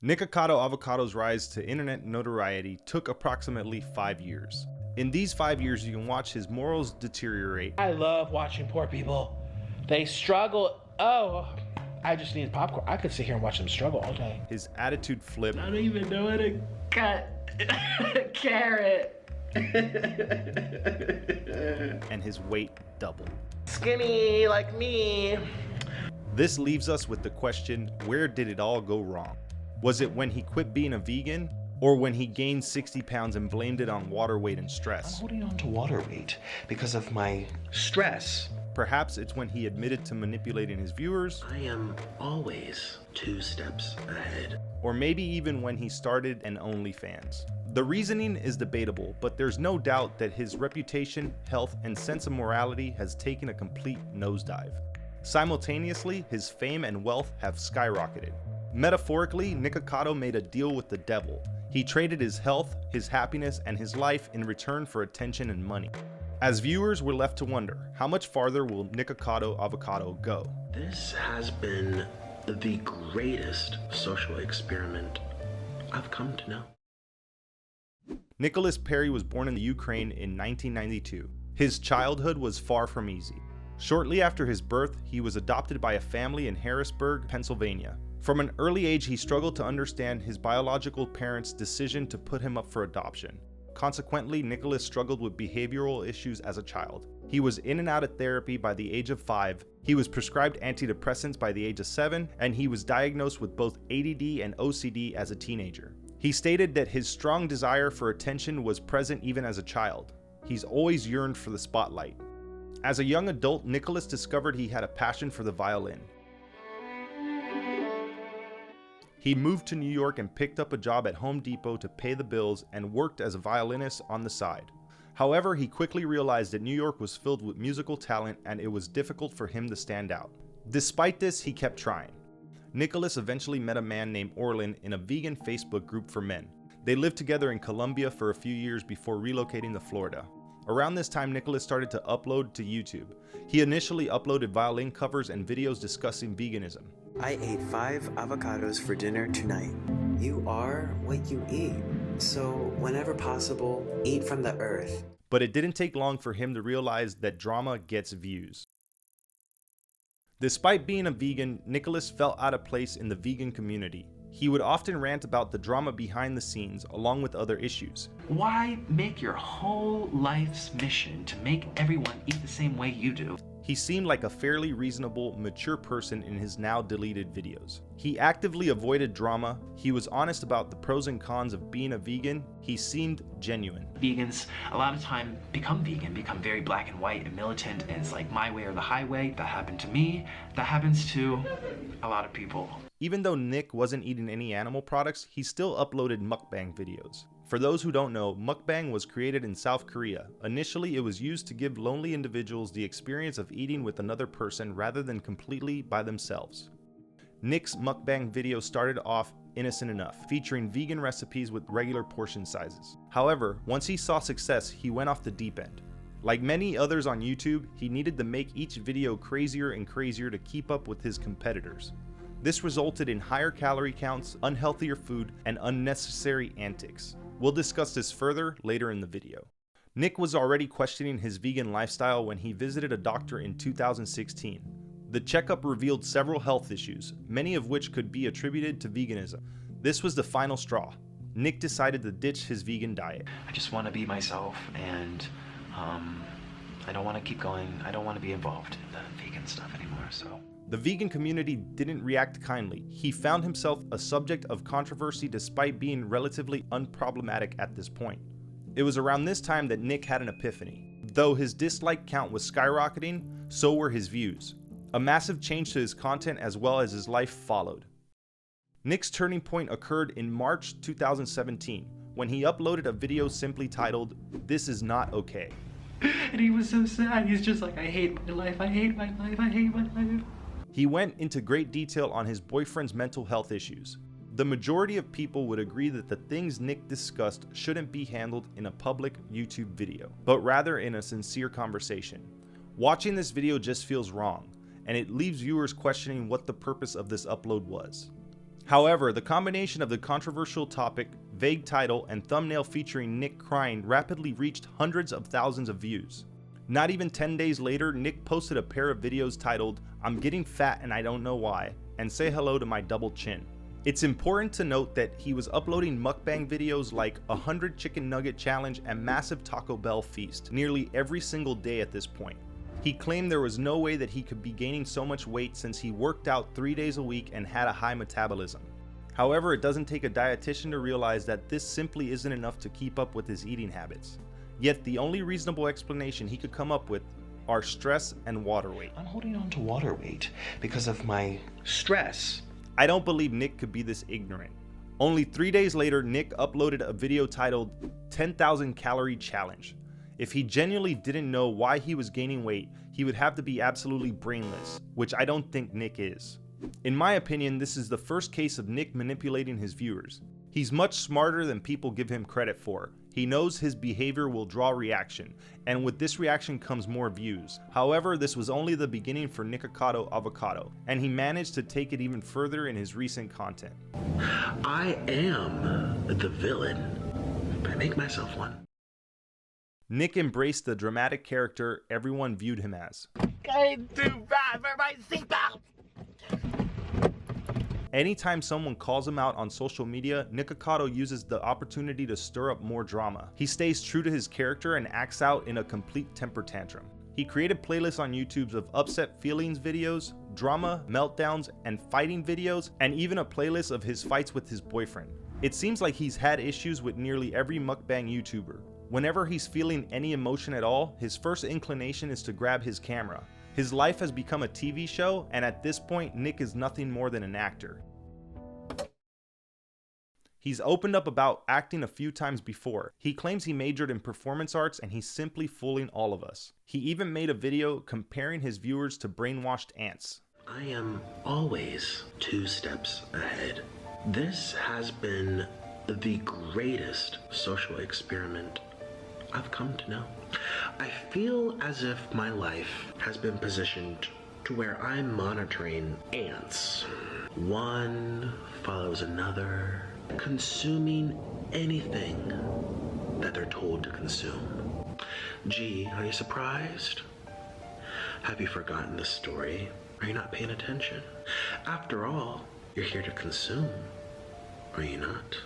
Nikocado Avocado's rise to internet notoriety took approximately 5 years. In these 5 years, you can watch his morals deteriorate. I love watching poor people. They struggle. Oh, I just need popcorn. I could sit here and watch them struggle all day. His attitude flip. I don't even know how to cut a carrot. And his weight double. Skinny like me. This leaves us with the question, where did it all go wrong? Was it when he quit being a vegan? Or when he gained 60 pounds and blamed it on water weight and stress? I'm holding on to water weight because of my stress. Perhaps it's when he admitted to manipulating his viewers. I am always 2 steps ahead. Or maybe even when he started an OnlyFans. The reasoning is debatable, but there's no doubt that his reputation, health, and sense of morality has taken a complete nosedive. Simultaneously, his fame and wealth have skyrocketed. Metaphorically, Nikocado made a deal with the devil. He traded his health, his happiness, and his life in return for attention and money. As viewers, we're left to wonder, how much farther will Nikocado Avocado go? This has been the greatest social experiment I've come to know. Nicholas Perry was born in the Ukraine in 1992. His childhood was far from easy. Shortly after his birth, he was adopted by a family in Harrisburg, Pennsylvania. From an early age, he struggled to understand his biological parents' decision to put him up for adoption. Consequently, Nicholas struggled with behavioral issues as a child. He was in and out of therapy by the age of 5, he was prescribed antidepressants by the age of 7, and he was diagnosed with both ADD and OCD as a teenager. He stated that his strong desire for attention was present even as a child. He's always yearned for the spotlight. As a young adult, Nicholas discovered he had a passion for the violin. He moved to New York and picked up a job at Home Depot to pay the bills and worked as a violinist on the side. However, he quickly realized that New York was filled with musical talent and it was difficult for him to stand out. Despite this, he kept trying. Nicholas eventually met a man named Orlin in a vegan Facebook group for men. They lived together in Colombia for a few years before relocating to Florida. Around this time, Nicholas started to upload to YouTube. He initially uploaded violin covers and videos discussing veganism. I ate 5 avocados for dinner tonight. You are what you eat. So whenever possible, eat from the earth. But it didn't take long for him to realize that drama gets views. Despite being a vegan, Nicholas felt out of place in the vegan community. He would often rant about the drama behind the scenes along with other issues. Why make your whole life's mission to make everyone eat the same way you do? He seemed like a fairly reasonable, mature person in his now deleted videos. He actively avoided drama, he was honest about the pros and cons of being a vegan, he seemed genuine. Vegans, a lot of time, become vegan, become very black and white and militant, and it's like my way or the highway. That happened to me, that happens to a lot of people. Even though Nick wasn't eating any animal products, he still uploaded mukbang videos. For those who don't know, mukbang was created in South Korea. Initially, it was used to give lonely individuals the experience of eating with another person rather than completely by themselves. Nick's mukbang video started off innocent enough, featuring vegan recipes with regular portion sizes. However, once he saw success, he went off the deep end. Like many others on YouTube, he needed to make each video crazier and crazier to keep up with his competitors. This resulted in higher calorie counts, unhealthier food, and unnecessary antics. We'll discuss this further later in the video. Nick was already questioning his vegan lifestyle when he visited a doctor in 2016. The checkup revealed several health issues, many of which could be attributed to veganism. This was the final straw. Nick decided to ditch his vegan diet. I just want to be myself, and I don't want to keep going. I don't want to be involved in the vegan stuff anymore, so. The vegan community didn't react kindly. He found himself a subject of controversy despite being relatively unproblematic at this point. It was around this time that Nick had an epiphany. Though his dislike count was skyrocketing, so were his views. A massive change to his content as well as his life followed. Nick's turning point occurred in March 2017 when he uploaded a video simply titled, "This is not okay." And he was so sad. He's just like, I hate my life, I hate my life, I hate my life. He went into great detail on his boyfriend's mental health issues. The majority of people would agree that the things Nick discussed shouldn't be handled in a public YouTube video, but rather in a sincere conversation. Watching this video just feels wrong, and it leaves viewers questioning what the purpose of this upload was. However, the combination of the controversial topic, vague title, and thumbnail featuring Nick crying rapidly reached hundreds of thousands of views. Not even 10 days later, Nick posted a pair of videos titled, "I'm getting fat and I don't know why," and "Say hello to my double chin." It's important to note that he was uploading mukbang videos like 100 chicken nugget challenge and massive Taco Bell feast nearly every single day at this point. He claimed there was no way that he could be gaining so much weight since he worked out 3 days a week and had a high metabolism. However, it doesn't take a dietitian to realize that this simply isn't enough to keep up with his eating habits. Yet the only reasonable explanation he could come up with are stress and water weight. I'm holding on to water weight because of my stress. I don't believe Nick could be this ignorant. Only 3 days later, Nick uploaded a video titled 10,000 Calorie Challenge. If he genuinely didn't know why he was gaining weight, he would have to be absolutely brainless, which I don't think Nick is. In my opinion, this is the first case of Nick manipulating his viewers. He's much smarter than people give him credit for. He knows his behavior will draw reaction, and with this reaction comes more views. However, this was only the beginning for Nikocado Avocado, and he managed to take it even further in his recent content. I am the villain, but I make myself one. Nick embraced the dramatic character everyone viewed him as. I'm too bad for my seatbelt. Anytime someone calls him out on social media, Nikocado uses the opportunity to stir up more drama. He stays true to his character and acts out in a complete temper tantrum. He created playlists on YouTube of upset feelings videos, drama, meltdowns, and fighting videos, and even a playlist of his fights with his boyfriend. It seems like he's had issues with nearly every mukbang YouTuber. Whenever he's feeling any emotion at all, his first inclination is to grab his camera. His life has become a TV show, and at this point, Nick is nothing more than an actor. He's opened up about acting a few times before. He claims he majored in performance arts and he's simply fooling all of us. He even made a video comparing his viewers to brainwashed ants. I am always 2 steps ahead. This has been the greatest social experiment I've come to know. I feel as if my life has been positioned to where I'm monitoring ants. One follows another, consuming anything that they're told to consume. Gee, are you surprised? Have you forgotten the story? Are you not paying attention? After all, you're here to consume, are you not?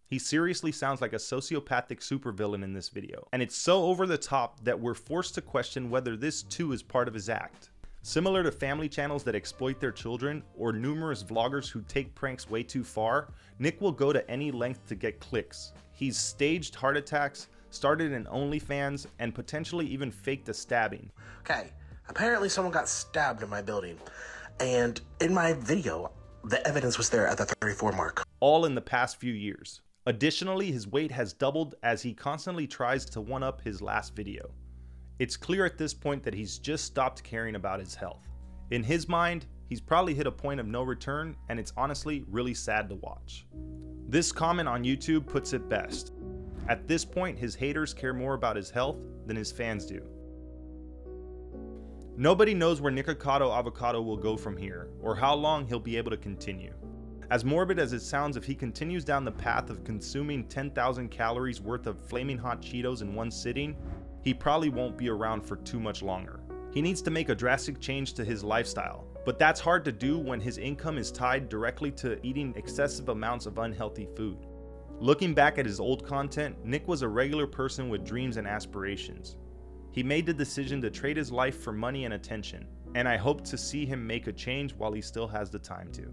He seriously sounds like a sociopathic supervillain in this video, and it's so over the top that we're forced to question whether this too is part of his act. Similar to family channels that exploit their children, or numerous vloggers who take pranks way too far, Nick will go to any length to get clicks. He's staged heart attacks, started an OnlyFans, and potentially even faked a stabbing. Okay, apparently someone got stabbed in my building, and in my video, the evidence was there at the 34 mark. All in the past few years. Additionally, his weight has doubled as he constantly tries to one-up his last video. It's clear at this point that he's just stopped caring about his health. In his mind, he's probably hit a point of no return, and it's honestly really sad to watch. This comment on YouTube puts it best. At this point, his haters care more about his health than his fans do. Nobody knows where Nikocado Avocado will go from here, or how long he'll be able to continue. As morbid as it sounds, if he continues down the path of consuming 10,000 calories worth of flaming hot Cheetos in one sitting, he probably won't be around for too much longer. He needs to make a drastic change to his lifestyle, but that's hard to do when his income is tied directly to eating excessive amounts of unhealthy food. Looking back at his old content, Nick was a regular person with dreams and aspirations. He made the decision to trade his life for money and attention, and I hope to see him make a change while he still has the time to.